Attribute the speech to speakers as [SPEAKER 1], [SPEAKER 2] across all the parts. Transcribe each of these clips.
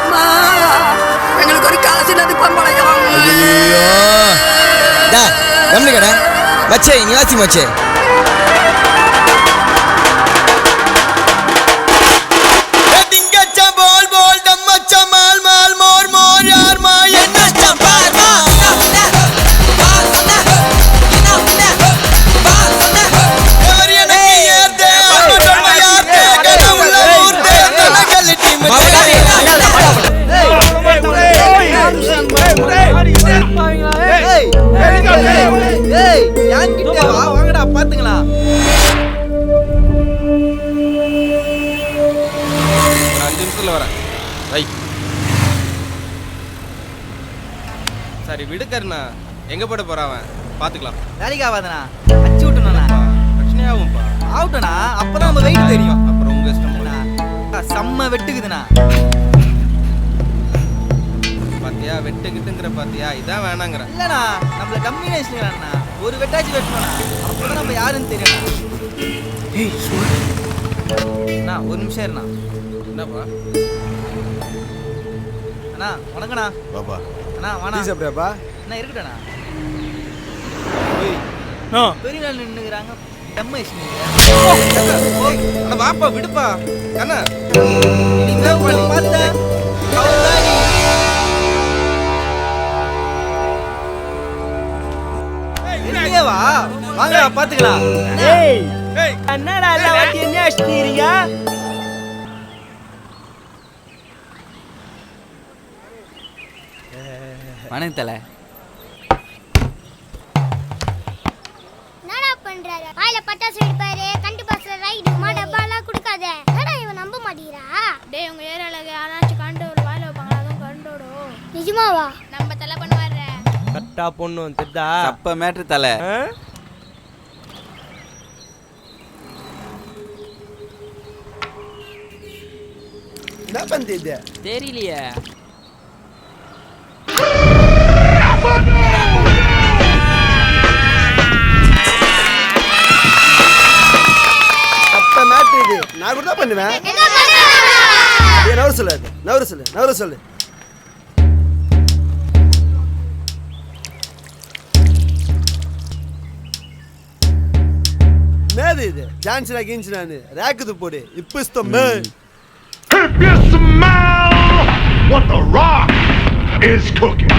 [SPEAKER 1] அம்மா எங்களுக்கு ஒரு காசு இல்லாத பம்பளையம்.
[SPEAKER 2] கம்மிக்கடா மச்சே நீ மச்சே
[SPEAKER 3] சரி விடுக்கறனா எங்க போட போறாவன் பாத்துக்கலாம்.
[SPEAKER 4] வேலைக்கு ஆகாதண்ணா, அச்சு விட்டுனா
[SPEAKER 3] பிரச்சனை ஆகும்பா.
[SPEAKER 4] ஆகட்டும்ண்ணா, அப்பதான் நம்ம வெயிட் தெரியும்.
[SPEAKER 3] அப்புறம் உங்க இஷ்டம்.
[SPEAKER 4] செம்ம வெட்டுக்குதுண்ணா.
[SPEAKER 3] பாத்தியா வெட்டுக்கிட்டுங்கிற பாத்தியா, இதான் வேணாங்கிற.
[SPEAKER 4] இல்லண்ணா, நம்மள கம்யூனிஸ்ட்ங்கண்ணா, ஒரு வெட்டாச்சு வெட்டணும்ண்ணா, அப்பதான் நம்ம யாருன்னு தெரியும்ண்ணா. அண்ணா ஒரு நிமிஷம் இருண்ணா.
[SPEAKER 3] என்னப்பா?
[SPEAKER 4] அண்ணா வணக்கண்ணா.
[SPEAKER 2] பாப்பா
[SPEAKER 4] அண்ணா வாண்ணா.
[SPEAKER 2] டீ சாப்பிட்டியாப்பா?
[SPEAKER 4] அண்ணா இருக்கட்டண்ணா.
[SPEAKER 3] நோ
[SPEAKER 4] பெரிய நாள் நின்னுக்குறாங்க. டம்ம
[SPEAKER 3] அண்ணா வாப்பா விடுப்பா. கண்ணா
[SPEAKER 4] நீ பார்த்த வா வாங்க பாத்துக்கலாம்.
[SPEAKER 5] என்னடா எல்லாம் வாட்டி என்ன அடிச்சிட்டீங்க?
[SPEAKER 4] வணக்கம் தல.
[SPEAKER 6] என்னடா பண்றாரு? வாயில பட்டாசு வெடிப்பாரு, கண்டு பஸ்ல ரைடு டப்பாலாம் கொடுக்காத. என்னடா இவன் நம்ப மாட்டீரா?
[SPEAKER 7] டேய் உங்க ஏரியால யாராச்சும் கண்டு ஒரு வாயில வைப்பாங்க, அதுவும் கண்டோடும்.
[SPEAKER 6] நிஜமாவா?
[SPEAKER 7] நம்ம தலை பண்ணுவாரு.
[SPEAKER 5] கட்டா பொண்ணு வந்துதா
[SPEAKER 4] அப்ப மேட்ரு தல.
[SPEAKER 2] என்ன பண்றீங்க?
[SPEAKER 5] தெரியலையே.
[SPEAKER 2] அப்ப மேட்ரு இது நான் கூட தான் பண்ணுவேன். நவரு சொல்லு. என்னது இது? ஜான்சனா கிஞ்சினானு ராக்குது போடு. இப்போ ஸ்தம்மே.
[SPEAKER 8] If you smell what the Rock is cooking.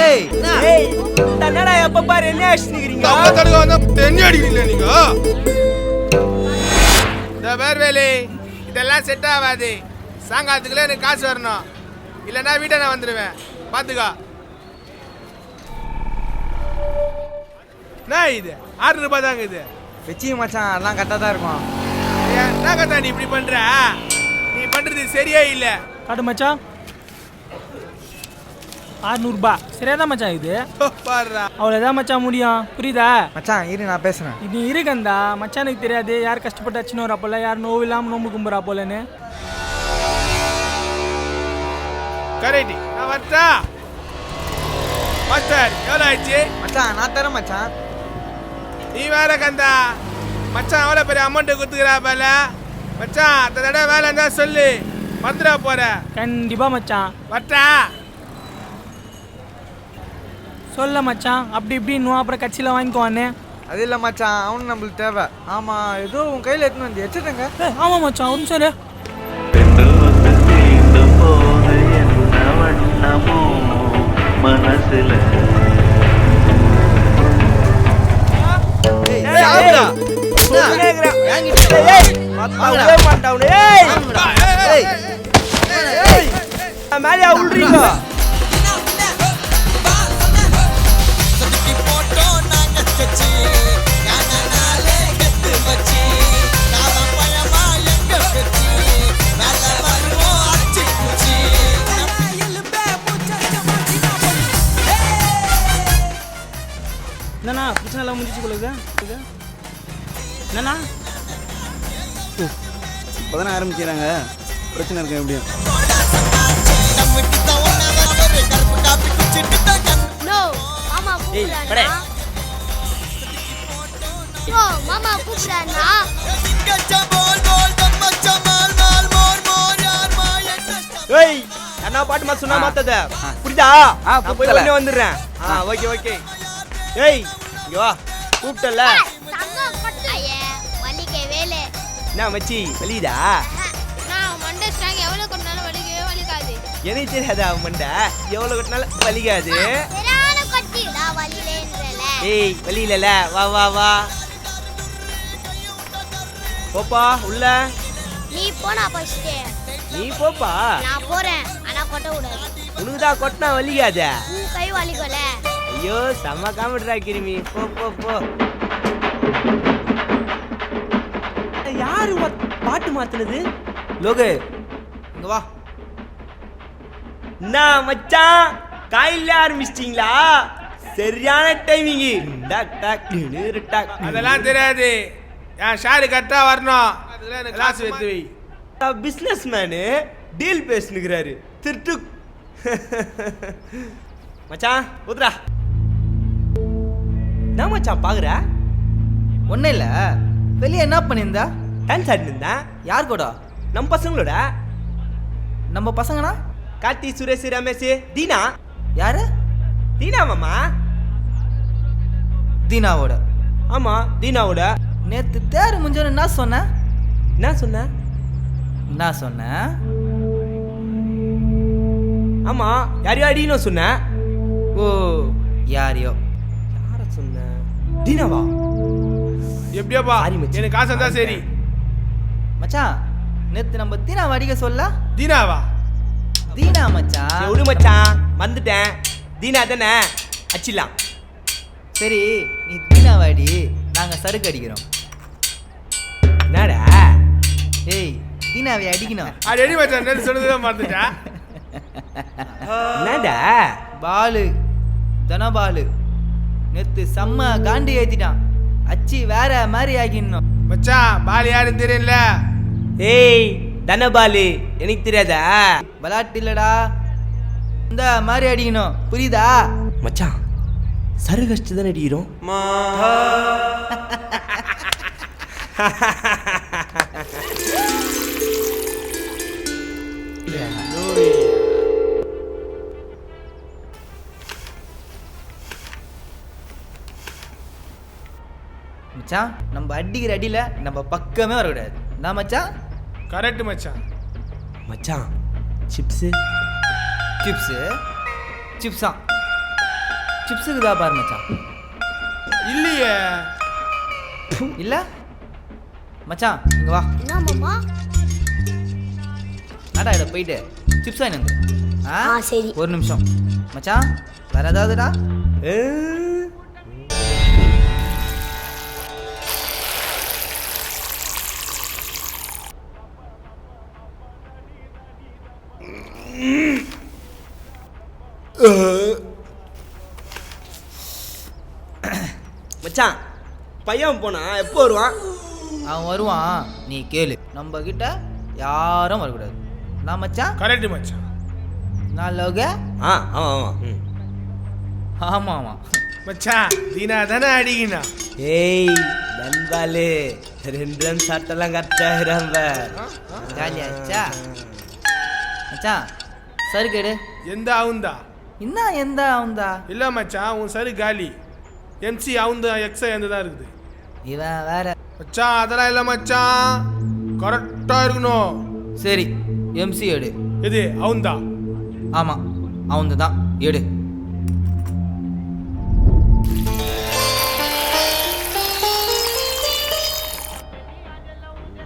[SPEAKER 4] ஏய்
[SPEAKER 5] என்னடா எப்ப பாரு என்ன அடிச்சிட்டீங்க?
[SPEAKER 3] தடுக்க வந்தா என்ன அடிக்கிறீங்க நீங்க? இந்த வேர்வேலி இதெல்லாம் செட் ஆகாது. சாயங்காலத்துக்குள்ள எனக்கு காசு வரணும், இல்லைன்னா வீட்டை நான் வந்துடுவேன். பாத்துக்கா. என்ன இது? 6 ரூபாய் தாங்க இது.
[SPEAKER 4] வெச்சி மச்சான் எல்லாம் கரெக்டா தான் இருக்கும்.
[SPEAKER 3] என்ன கத்தா நீ இப்படி பண்ற? நீ பண்றது சரியே இல்ல.
[SPEAKER 5] காட்டு மச்சான் 600 ரூபாய் சரியாதான் மச்சான். இது
[SPEAKER 3] பாருடா,
[SPEAKER 5] அவ்வளோதான் மச்சான் முடியும். புரியுதா
[SPEAKER 4] மச்சான் இரு நான் பேசுறேன்.
[SPEAKER 5] இது இருக்கந்தா மச்சானுக்கு தெரியாது யார் கஷ்டப்பட்டாச்சுன்னு வர போல, யார் நோவு இல்லாமல் நோம்பு கும்புறா போலன்னு.
[SPEAKER 3] கரெக்ட். நான் வரட்டா மாஸ்டர்? எவ்வளோ ஆயிடுச்சு
[SPEAKER 4] மச்சான்? நான் தரேன் மச்சான்.
[SPEAKER 3] நீ வேற கந்தா மச்சான் எவ்வளோ பெரிய அமௌண்ட் கொடுத்துக்கிறா போல. மச்சான் அந்த தடவை வேலை இருந்தா சொல்லு, வந்துடா போற.
[SPEAKER 5] கண்டிப்பா மச்சான்.
[SPEAKER 3] வரட்டா?
[SPEAKER 5] சொல்ல மச்சான் அப்படி இப்படின்னு அப்புறம் கட்சியில் வாங்கிக்குவானே.
[SPEAKER 4] அது இல்லை மச்சான், அவனு நம்மளுக்கு தேவை. ஆமா ஏதோ உன் கையில் எடுத்துன்னு வந்து வச்சுட்டேங்க.
[SPEAKER 5] ஆமாம் மச்சான் ஒரு நிமிஷம்.
[SPEAKER 9] மனசுல
[SPEAKER 5] மேலே உள்றீங்க. என்னண்ணா பிரச்சனை எல்லாம் முடிச்சு கொடுக்குதா? என்னண்ணா
[SPEAKER 2] இப்போதானே ஆரம்பிக்கிறாங்க, பிரச்சனை இருக்கு எப்படியும்.
[SPEAKER 6] நோ ஆமா கூப்பிடுறானா? யோ மாமா கூப்பிடாருண்ணா.
[SPEAKER 2] ஏய் என்ன பாட்டு மாதிரி சொன்னா மாத்தாத புரியுதா? நான் போய் உடனே வந்துடுறேன். Okay okay. ஏய் இங்க வா கூப்பிட்டல.
[SPEAKER 6] தங்கம் கொட்டலையே வலிக்கே வேலை.
[SPEAKER 2] என்ன மச்சி வலிதா?
[SPEAKER 7] நான் மண்டை ஸ்ட்ராங் எவ்வளோ கொண்டாலும் வலிக்கவே வலிக்காது.
[SPEAKER 2] எனக்கு தெரியாதா மண்டை எவ்வளவு கொட்டினாலும் வலிக்காது.
[SPEAKER 6] சரியான கொட்டிடா வலிலேன்றல.
[SPEAKER 2] ஏய் வலியிலல வா வா வா போப்பா உள்ள.
[SPEAKER 6] நீ போனா ஃபர்ஸ்ட்.
[SPEAKER 2] நீ போப்பா.
[SPEAKER 6] நான் போறேன் ஆனா கொட்ட கூடாது.
[SPEAKER 2] உனக்குதான் கொட்டினா வலிக்காத.
[SPEAKER 6] உன் கை வலிக்கல.
[SPEAKER 2] ஐயோ செம்ம காமெடிடா கிருமி. போ போ போ. யாரு பாட்டு மாத்துனது? லோகு
[SPEAKER 4] இங்க வா.
[SPEAKER 2] என்ன மச்சான் காயில ஆரம்பிச்சிட்டீங்களா? சரியான டைமிங்கு. டாக் டாக் நிறு டாக்.
[SPEAKER 3] அதெல்லாம் தெரியாது. என் ஷாரு கரெக்டா வரணும். அதெல்லாம் எனக்கு காசு எடுத்து வை.
[SPEAKER 2] பிசினஸ் மேனு டீல் பேசினுக்கிறாரு. திருட்டு மச்சான் ஊதுடா. என்ன மச்சான் பாக்குற?
[SPEAKER 4] ஒன்றும் இல்லை, வெளியே என்ன பண்ணியிருந்தா?
[SPEAKER 2] டான்ஸ் ஆடினு.
[SPEAKER 4] யார் கூட?
[SPEAKER 2] நம்ம பசங்களோட.
[SPEAKER 4] நம்ம பசங்கனா?
[SPEAKER 2] கார்த்தி, சுரேஷ், ரமேஷ், தீனா.
[SPEAKER 4] யாரு?
[SPEAKER 2] தீனா மாமா.
[SPEAKER 4] தீனாவோட?
[SPEAKER 2] ஆமா தீனாவோட.
[SPEAKER 4] நேற்று தேர் முடிஞ்சோன்னு என்ன சொன்ன?
[SPEAKER 2] என்ன சொன்ன?
[SPEAKER 4] என்ன சொன்னேன்?
[SPEAKER 2] ஆமா யாரையோ அடிக்கணும் சொன்ன.
[SPEAKER 4] ஓ யாரையோ.
[SPEAKER 2] யார சொன்ன? தீனாவா?
[SPEAKER 3] எப்படியாப்பா
[SPEAKER 2] சாரி மச்சி.
[SPEAKER 3] எனக்கு காசு இருந்தா சரி.
[SPEAKER 4] மச்சான் நேற்று நம்ம தீனாவை அடிக்க சொல்ல.
[SPEAKER 3] தீனாவா?
[SPEAKER 4] தீனா மச்சான்.
[SPEAKER 2] சரி, விடு மச்சான் வந்துட்டேன். தீனா தானே அச்சிடலாம்.
[SPEAKER 4] சரி நீ தீனாவை அடி, நாங்கள் சறுக்கு அடிக்கிறோம்.
[SPEAKER 2] என்னடா?
[SPEAKER 4] ஏய் தீனாவை அடிக்கணும்.
[SPEAKER 3] அது எடி மச்சான் நேத்து சொன்னதுதான் மறந்துட்டா.
[SPEAKER 2] என்னடா?
[SPEAKER 4] பாலு தனபாலு நேற்று செம்ம காண்டி ஏத்திட்டான். அச்சி வேற மாதிரி ஆகிடணும்.
[SPEAKER 3] மச்சான் பால் யாருன்னு தெரியல.
[SPEAKER 2] ஏய் தனபாலு எனக்கு தெரியாதா?
[SPEAKER 4] விளாட்டு இல்லடா, இந்த மாதிரி அடிக்கணும், புரியுதா?
[SPEAKER 2] மச்சான் சரு கஷ்டம் தானே அடிக்கிறோம்.
[SPEAKER 4] மச்சான் நம்ம அடிக்கிற அடியில நம்ம பக்கமே வரக்கூடாது. நான் மச்சான்
[SPEAKER 3] கரெக்ட் மச்சான்.
[SPEAKER 2] மச்சான் சிப்ஸு.
[SPEAKER 4] சிப்ஸு சிப்ஸா? சிப்ஸுக்கு தான் பாரு மச்சான்.
[SPEAKER 3] இல்லையே.
[SPEAKER 4] இல்ல மச்சான் இங்க வா.
[SPEAKER 6] என்ன மாமா?
[SPEAKER 4] நாடா இதை போயிட்டு சிப்ஸா என்ன?
[SPEAKER 6] சரி.
[SPEAKER 4] ஒரு நிமிஷம் மச்சான், வேற ஏதாவதுடா?
[SPEAKER 2] மச்சான் பையன் போனா எப்போ வருவான்?
[SPEAKER 4] அவன் வருவான், நீ கேளு. நம்ம கிட்ட யாரும் வரக்கூடாது. நான் மச்சான்.
[SPEAKER 3] கரெக்ட் மச்சான்.
[SPEAKER 4] நான் லோக.
[SPEAKER 2] ஆமா ஆமா.
[SPEAKER 4] ஆமா ஆமா
[SPEAKER 3] மச்சான் தீனா தானே அடிக்கணும்.
[SPEAKER 2] ஏய் தன்பாலு 2 ரன் சாட்டெல்லாம் கரெக்டாக
[SPEAKER 4] ஜாலியாச்சா மச்சான்? சரி கேடு.
[SPEAKER 3] எந்த அவுந்தா?
[SPEAKER 4] என்ன எந்த அவுந்தா?
[SPEAKER 3] இல்ல மச்சான் உன் சரி காலி. எம்சி அவுந்தா எக்ஸா எந்ததான் இருக்குது.
[SPEAKER 4] இவன் வேற.
[SPEAKER 3] மச்சான் அதெல்லாம் இல்ல மச்சான், கரெக்டா இருக்கணும்.
[SPEAKER 4] சரி எம்சி எடு.
[SPEAKER 3] எது அவுந்தா?
[SPEAKER 4] ஆமா அவந்து தான் எடு.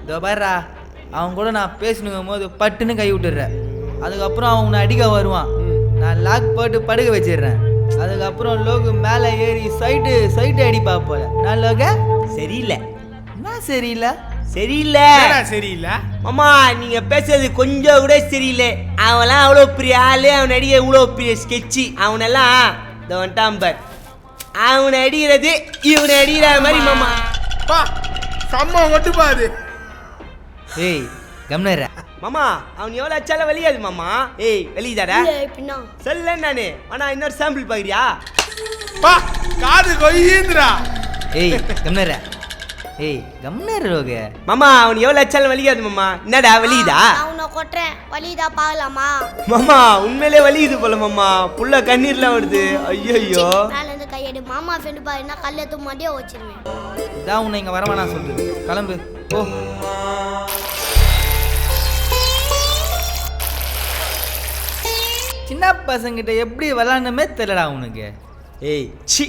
[SPEAKER 4] இதோ பாருடா, அவன் கூட நான் பேசணுங்கும் போது பட்டுன்னு கை விட்டுடுறேன். அதுக்கப்புறம் அவன் உன்னை அடிக்க வருவான். நான் லாக் போட்டு படுக்க வச்சிடுறேன். அதுக்கப்புறம் லோகு மேலே ஏறி சைட்டு அடிப்பா போல. நான் லோக
[SPEAKER 2] சரியில்லை.
[SPEAKER 4] என்ன சரியில்லை?
[SPEAKER 2] சரியில்லை
[SPEAKER 3] சரியில்லை
[SPEAKER 2] மாமா, நீங்க பேசுறது கொஞ்சம் கூட சரியில்லை. அவன்லாம் அவ்வளோ பெரிய ஆளு, அவன் அடிக்க இவ்வளோ பெரிய ஸ்கெட்சு. அவனெல்லாம் இந்த வந்துட்டாம்பர். அவனை அடிக்கிறது இவனை அடிக்கிற மாதிரி மாமா.
[SPEAKER 3] பா செம்ம ஒட்டுப்பாது.
[SPEAKER 4] ஏய் கம்னரா
[SPEAKER 2] மாமா, அவன் எவ்வளோ அச்சாலும் வெளியாது மாமா. ஏய் வெளியதாடா
[SPEAKER 6] பின்னா
[SPEAKER 2] சொல்ல நானு. ஆனா இன்னொரு சாம்பிள் பாக்குறியா?
[SPEAKER 3] பா காது கொய்யுதுடா.
[SPEAKER 4] ஏய் கம்னரா ஏய் கம்னர் ரோக
[SPEAKER 2] மாமா அவன் எவ்வளவு அச்சாலும் வலிக்காது மாமா. என்னடா வலிக்குதா?
[SPEAKER 7] நான் உன்னை கொட்டுறேன் வலிதா பார்க்கலாமா?
[SPEAKER 2] மாமா உண்மையிலே வலிக்குது போல மாமா. புள்ள கண்ணீர்லாம் வருது. ஐயோ
[SPEAKER 7] மேல இருந்து கையெடு. மாமா ஃப்ரெண்டு பாருன்னா கல்ல தூ மாட்டியே வச்சிருவேன்.
[SPEAKER 4] இதான் உன்னை இங்க வரவேணா சொல்லுது. கிளம்பு போ. சின்ன பசங்கிட்ட எப்படி விளாடணுமே தெரியலடா உனக்கு.
[SPEAKER 2] ஏய் சி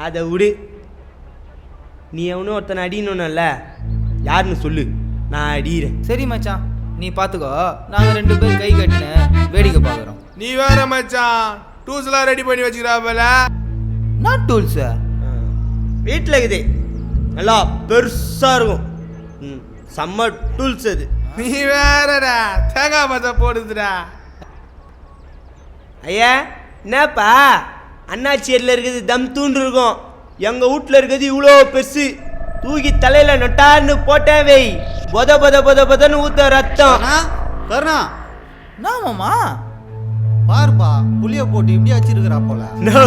[SPEAKER 2] அதை விடு. நீ எவனும் ஒருத்தனை அடிக்கணும்ல, யாருன்னு சொல்லு, நான் அடிக்கிறேன்.
[SPEAKER 4] சரி மச்சான் நீ பார்த்துக்கோ. நாங்கள் 2 பேர் கை கட்டினேன் வேடிக்கை பார்க்குறோம்.
[SPEAKER 3] நீ வேற மச்சான் டூல்ஸ்லாம் ரெடி பண்ணி வச்சுக்கிறாப்பல.
[SPEAKER 4] நாட் டூல்ஸா?
[SPEAKER 2] வீட்டில் இருக்குது, நல்லா பெருசாக இருக்கும். செம்ம டூல்ஸ் அது.
[SPEAKER 3] நீ வேறடா தேங்காய் மத்த போடுதுடா.
[SPEAKER 2] ஐயா என்னப்பா, அண்ணாச்சியரில் இருக்குது தம் தூண்டு இருக்கும், எங்கள் வீட்டில் இருக்கிறது இவ்வளோ பெருசு. தூக்கி தலையில் நொட்டான்னு போட்டேன் வை, பொத பொத பொத பொதன்னு ஊத்த ரத்தம்.
[SPEAKER 9] கருணா
[SPEAKER 4] என்ன மாமா
[SPEAKER 9] பாருப்பா புளிய போட்டு இப்படி வச்சிருக்கிறா போல.
[SPEAKER 2] நோ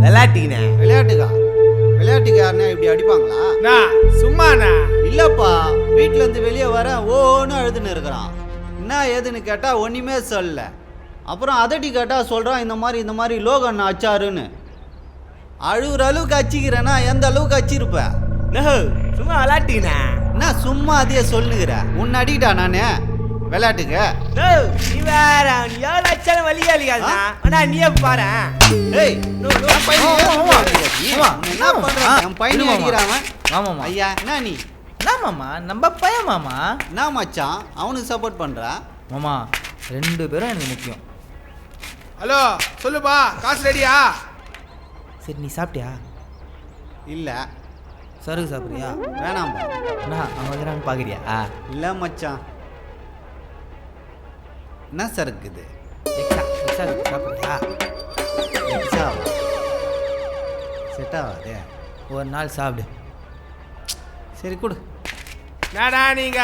[SPEAKER 2] விளையாட்டிங்கண்ணே.
[SPEAKER 9] விளையாட்டுக்கு யாருன்னா இப்படி அடிப்பாங்களா?
[SPEAKER 3] நான் சும்மாண்ணா
[SPEAKER 9] இல்லப்பா வீட்டுல இருந்து வெளியே வர ஓன்னு அழுதுன்னு இருக்கிறான். என்ன ஏதுன்னு கேட்டா ஒண்ணுமே சொல்லல. அப்புறம் அதட்டி கேட்டா சொல்றான் இந்த மாதிரி லோகன் அச்சாருன்னு. அழுகுற அளவுக்கு அச்சிக்கிறேன்னா எந்த அளவுக்கு அச்சிருப்ப?
[SPEAKER 2] நோ சும்மா விளையாட்டிங்கண்ணே.
[SPEAKER 9] என்ன சும்மா அதையே சொல்லுகிற? உன்னை அடிக்கிட்டா நானே விளையாட்டுக்கு?
[SPEAKER 2] நோ நீ வேற, நீ எவ்வளோ அச்சாலும் வலியா இருக்காதுண்ணா. ஆனா நீயே பாரு.
[SPEAKER 9] ஏய் என் பையனை என்ன பண்ற? என் பையனை அடிக்கிறான்
[SPEAKER 4] ஆமாம்மா.
[SPEAKER 9] ஐயா என்ன நீ
[SPEAKER 4] என்ன மாமா நம்ம பையன் மாமா.
[SPEAKER 9] என்ன மச்சான் அவனுக்கு சப்போர்ட் பண்றா?
[SPEAKER 4] மாமா 2 பேரும் எனக்கு முக்கியம்.
[SPEAKER 3] ஹலோ சொல்லுப்பா, காசு ரெடியா?
[SPEAKER 4] சரி நீ சாப்பிட்டியா?
[SPEAKER 9] இல்ல
[SPEAKER 4] சருகு சாப்பிட்றியா?
[SPEAKER 9] வேணாம்பா.
[SPEAKER 4] என்ன அவங்க வைக்கிறான்னு பார்க்குறியா?
[SPEAKER 9] இல்ல மச்சான். என்ன சரக்குது?
[SPEAKER 4] எக்ஸா சாப்பிட்றியா?
[SPEAKER 9] செட் ஆகாதே.
[SPEAKER 4] ஒரு நாள் சாப்பிடு.
[SPEAKER 9] சரி கொடு.
[SPEAKER 3] நாடா நீங்க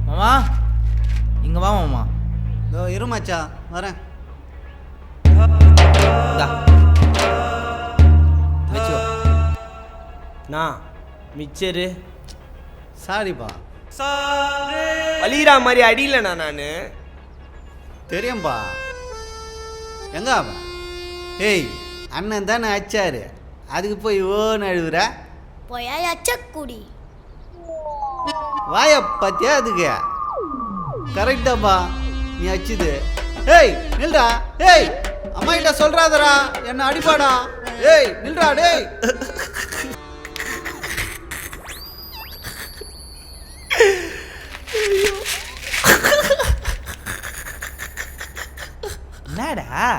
[SPEAKER 4] மாமா இங்கே வா மாமா.
[SPEAKER 9] இதோ இரு மச்சான் வரேன்.
[SPEAKER 4] இந்தா. வச்சுக்கோ.
[SPEAKER 2] நான் மிச்சரு
[SPEAKER 9] சாரிப்பா.
[SPEAKER 2] வலிகிற மாதிரி அடியிலண்ணா நான்.
[SPEAKER 9] தெரியும்பா. எங்க அவன்? ஏய் அண்ணன் தானே அச்சாரு, அதுக்கு போய் ஓன்னு அழுகுற?
[SPEAKER 7] போயா அச்சக்குடி.
[SPEAKER 9] வாய பத்தியா அதுக்கு? கரெக்டாப்பா நீ அச்சுது. ஏய் நில்றா. ஏய் அம்மா கிட்ட சொல்றாதடா என்ன அடிப்பாடா. ஏய் நில்றா டேய்.
[SPEAKER 4] என்னடா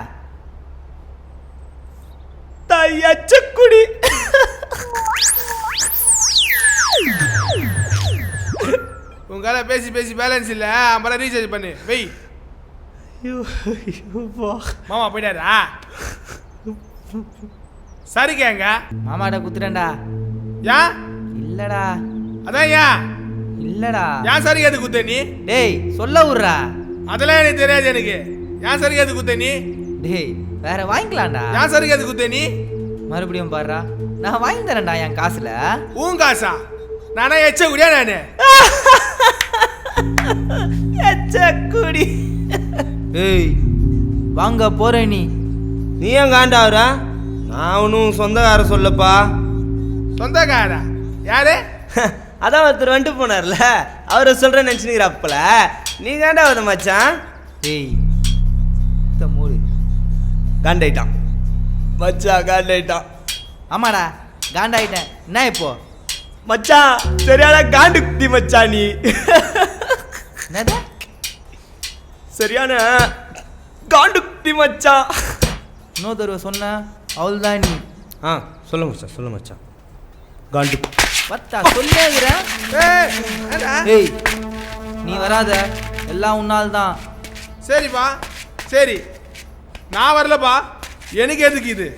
[SPEAKER 2] தையச்சக்குடி.
[SPEAKER 3] உங்களால பேசி பேசி பேலன்ஸ் இல்ல, அப்புறம் ரீசார்ஜ் பண்ணு வெய். மாமா போயிட்டாரா? சரி கேங்க
[SPEAKER 4] மாமாட்ட குத்துறேன்டா.
[SPEAKER 3] ஏன்?
[SPEAKER 4] இல்லடா
[SPEAKER 3] அதான் ஏன்
[SPEAKER 4] இல்லடா.
[SPEAKER 3] ஏன் சரி கேது குத்த நீ?
[SPEAKER 4] டேய் சொல்ல விட்றா.
[SPEAKER 3] அதெல்லாம் எனக்கு தெரியாது எனக்கு. ஏன் சரி கேது குத்த நீ?
[SPEAKER 4] டேய் வேற வாங்கிக்கலாம்டா.
[SPEAKER 3] ஏன் சரி கேது குத்த நீ?
[SPEAKER 4] மறுபடியும் பாடுறா. நான் வாங்கி தரேன்டா என் காசுல.
[SPEAKER 3] உன் காசா? நானா எச்ச குடியா நானு?
[SPEAKER 2] எச்சக்குடி.
[SPEAKER 4] ஏய் வாங்க போற நீ.
[SPEAKER 2] நீ ஏன் காண்டாவரா? நான் ஒன்றும் சொந்தக்கார சொல்லப்பா.
[SPEAKER 3] சொந்தக்காரா? யாரு?
[SPEAKER 2] அதான் ஒருத்தர் வந்துட்டு போனார்ல, அவரை சொல்கிறேன்னு நினச்சினுங்கிறாப்பல. நீ காண்டாவத மச்சான்.
[SPEAKER 4] ஏய் மூடு.
[SPEAKER 2] காண்டாயிட்டான் மச்சான், காண்டாயிட்டான்.
[SPEAKER 4] ஆமாடா காண்டாயிட்டேன். என்ன இப்போ?
[SPEAKER 2] மச்சான் சரியான காண்டு குட்டி மச்சான் நீ.
[SPEAKER 4] என்னது?
[SPEAKER 2] சரியான காண்டு குட்டி மச்சான்.
[SPEAKER 4] இன்னொரு தடவை சொன்ன அவள்தான் நீ.
[SPEAKER 2] சொல்ல மச்சான், சொல்ல மச்சான். காண்டு
[SPEAKER 4] பத்தா சொல்லேங்கிறேன்.
[SPEAKER 3] ஏய், என்னடா?
[SPEAKER 4] ஏய் நீ வராத, எல்லாம் உன்னால் தான்.
[SPEAKER 3] சரிப்பா சரி, நான் வரலப்பா. எனக்கு எதுக்கு இது?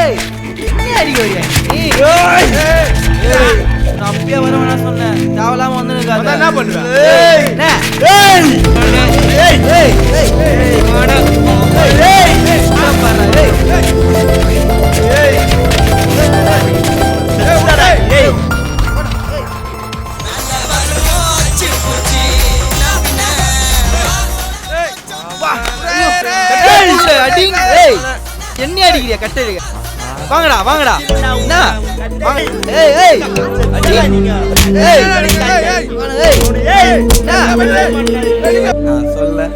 [SPEAKER 4] ஏய் என்ன அடிக்க வரியா நீ? நான் அப்பயே வர வேணா சொன்னேன். தேவலாம வந்து
[SPEAKER 3] அதான் என்ன பண்ணுவேன்?
[SPEAKER 2] ஏய்
[SPEAKER 4] என்ன? ஏய் ஏய் ஏய் வாடா ஏய் பாறா ஏய் ஏய் என்ன அடிக்கிறியா கட்டது வாங்கடா வாங்கடா என்ன வாங்க ஏய் ஏய் அடி ஏய் ஏய் நான் சொல்ல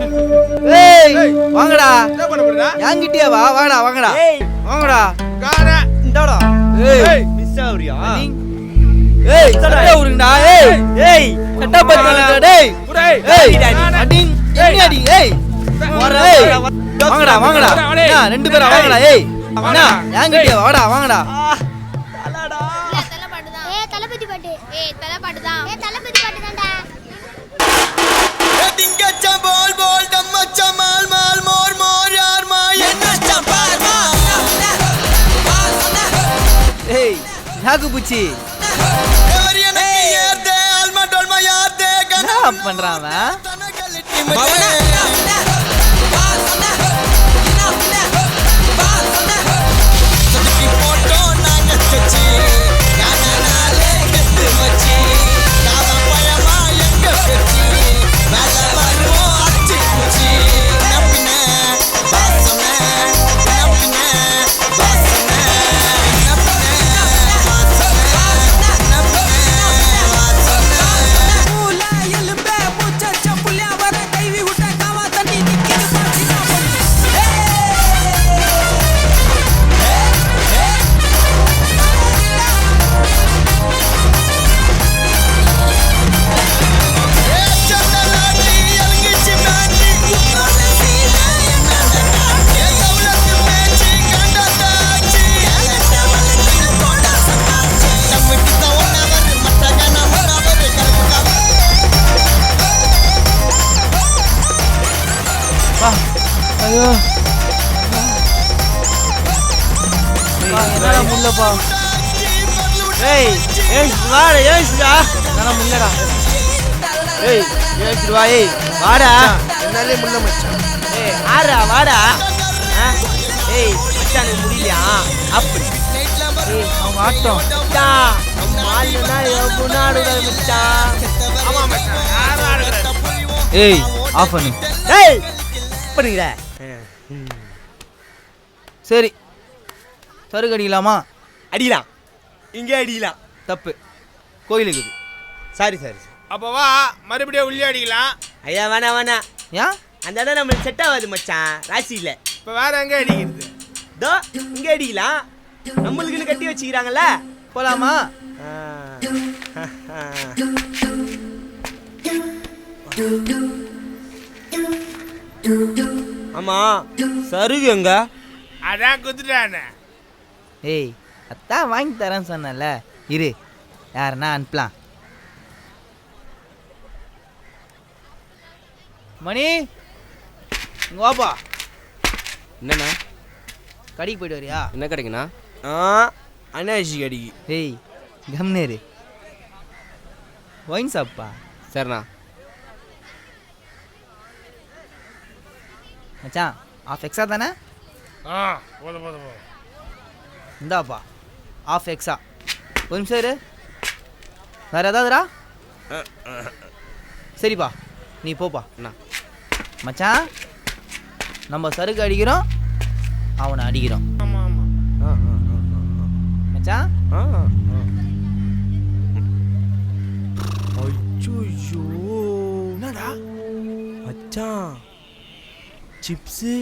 [SPEAKER 4] ஏய் வாங்கடா
[SPEAKER 3] என்ன பண்ண போறடா?
[SPEAKER 4] யாங்கிட்டியா வாடா வாங்கடா வாங்கடா
[SPEAKER 3] கார.
[SPEAKER 4] இந்தாடா
[SPEAKER 3] ஏய்.
[SPEAKER 4] ஏய் மிஸ் ஆவறியா ஏய் சட்டை உருங்கடா ஏய் ஏய் சட்டை பத்திடா டேய்
[SPEAKER 3] டேய்.
[SPEAKER 4] ஏய் அடி என்ன அடி ஏய் வர ஏய் வாங்கடா வாங்கடா என்ன ரெண்டு பேரா வாங்கடா ஏய் என்ன யாங்கிட்டியா வாடா வாங்கடா
[SPEAKER 7] இல்ல தலை பாட்டு தான்.
[SPEAKER 6] ஏ தளபதி பாட்டு
[SPEAKER 7] ஏய் தலை பாட்டு தான்.
[SPEAKER 6] ஏ தளபதி பாட்டு தான்டா
[SPEAKER 4] ஏய் யாக்கு புச்சி என்ன பண்றான் அவன் ஐயோ என்னடா முள்ளப்பா ஏய் ஏய் வாடா ஏய்டா என்னடா முள்ளடா ஏய் ஏய்டா ஏய் வாடா
[SPEAKER 3] என்னாலே முள்ள மச்சான்.
[SPEAKER 2] ஏய் ஆறா வாடா ஏய் மச்சான் முடியலையா அப்படி
[SPEAKER 4] ஏய் அவங்க ஆட்டம்
[SPEAKER 2] மச்சான் நம்ம ஆளுனா எவ்வளோ ஆடுறாரு மச்சான்
[SPEAKER 3] ஆமா மச்சான். யாரும் ஆடுறாரு?
[SPEAKER 4] ஏய் ஆஃப் பண்ணு
[SPEAKER 2] ஏய் பண்ணுங்க
[SPEAKER 4] சரி சருக்கு அடிக்கலாமா
[SPEAKER 2] அடிக்கலாம் இங்கே அடிக்கலாம்
[SPEAKER 4] தப்பு கோயிலுக்கு இது.
[SPEAKER 2] சாரி சாரி
[SPEAKER 3] அப்ப வா மறுபடியும் உள்ளே அடிக்கலாம்.
[SPEAKER 2] ஐயா வேணாம் வேணாம்
[SPEAKER 4] ஏன்
[SPEAKER 2] அந்த இடம் நம்மளுக்கு செட் ஆகாது மச்சான் ராசியில்
[SPEAKER 3] இப்ப வேற எங்க அடிக்கிறது?
[SPEAKER 2] தோ இங்கே அடிக்கலாம் நம்மளுக்குன்னு கட்டி வச்சுக்கிறாங்கல்ல
[SPEAKER 4] போலாமா
[SPEAKER 2] ஆமா சருகு எங்க
[SPEAKER 3] அதான் குத்துட்டானே.
[SPEAKER 4] ஏய் அதான் வாங்கி தரேன்னு சொன்னல இரு யாருன்னா அனுப்பலாம் மணி இங்க வாப்பா
[SPEAKER 2] என்னண்ணா
[SPEAKER 4] கடைக்கு போயிட்டு வரியா
[SPEAKER 2] என்ன கிடைக்குண்ணா அனாசி கடிக்கு
[SPEAKER 4] ஏய் கம்னேரு ஒயின் ஷாப்பா
[SPEAKER 2] சரிண்ணா
[SPEAKER 4] மச்சான் ஆஃப் எக்ஸா தானே
[SPEAKER 3] போதும் போதும் போதும்.
[SPEAKER 4] இந்தாப்பா ஆஃப் எக்ஸா ஒரு நிமிஷம் இரு வேற ஏதாவதுடா சரிப்பா நீ போப்பா
[SPEAKER 2] அண்ணா
[SPEAKER 4] மச்சான் நம்ம சருக்கு அடிக்கிறோம் அவனை அடிக்கிறோம்
[SPEAKER 3] ஆமா ஆமா.
[SPEAKER 4] மச்சான்
[SPEAKER 2] அச்சோ என்னடா மச்சான் சிப்ஸு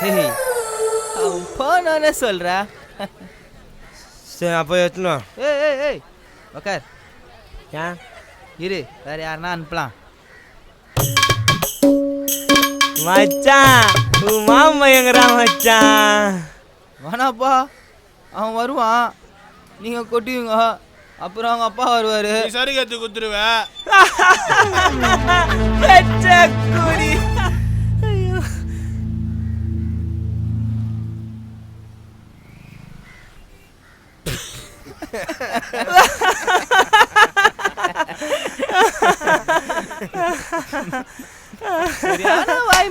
[SPEAKER 4] ஹேய் அவன் போனோன்னே சொல்ற
[SPEAKER 2] சரி அப்போ எத்தனா
[SPEAKER 4] ஏய் ஏய் ஏய் உக்கார்
[SPEAKER 2] ஏன்
[SPEAKER 4] இரு வேற யாருன்னா அனுப்பலாம்
[SPEAKER 2] மச்சான் உன் மாமா எங்கறான் மச்சான்
[SPEAKER 4] வேணாப்பா அவன் வருவான் நீங்கள் கொட்டுவீங்க அப்புறம் அவங்க அப்பா வருவார்
[SPEAKER 3] நீ சருக்கு எடுத்து குத்துருவ.
[SPEAKER 2] குடி ஐயோ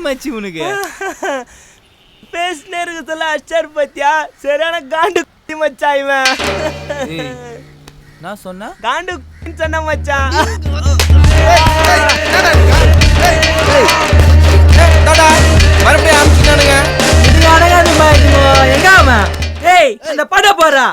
[SPEAKER 4] மச்சி உனக்கு
[SPEAKER 2] பேசினே இருக்க சொல்ல அச்சார் பத்தியா சரியான காண்டு மச்சான் இவன்.
[SPEAKER 4] நான் சொன்னா
[SPEAKER 2] காண்டு சொன்ன மச்சான்.
[SPEAKER 3] மறுபடியும் அனுப்பிச்சுட்டானுங்க.
[SPEAKER 5] எங்க அவன்? ஏய் அந்த பட போறா